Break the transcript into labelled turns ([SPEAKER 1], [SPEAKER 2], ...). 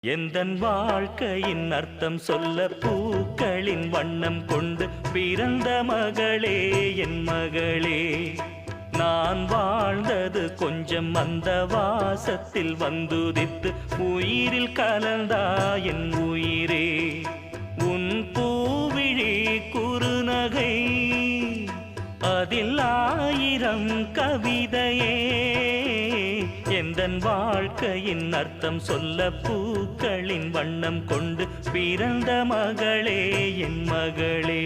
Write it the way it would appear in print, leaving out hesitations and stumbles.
[SPEAKER 1] எந்தன் வாழ்க்கையின் அர்த்தம் சொல்ல பூக்களின் வண்ணம் கொண்டு பிறந்த மகளே என் மகளே. நான் வாழ்ந்தது கொஞ்சம் அந்த வாசத்தில் வந்துதித்து உயிரில் கலந்தா என் உயிரே. உன் பூவிழி குறுநகை அதில் ஆயிரம் கவிதையே. எந்தன் வாழ்க்கையின் அர்த்தம் சொல்ல பூக்களின் வண்ணம் கொண்டு பிறந்த மகளே என் மகளே.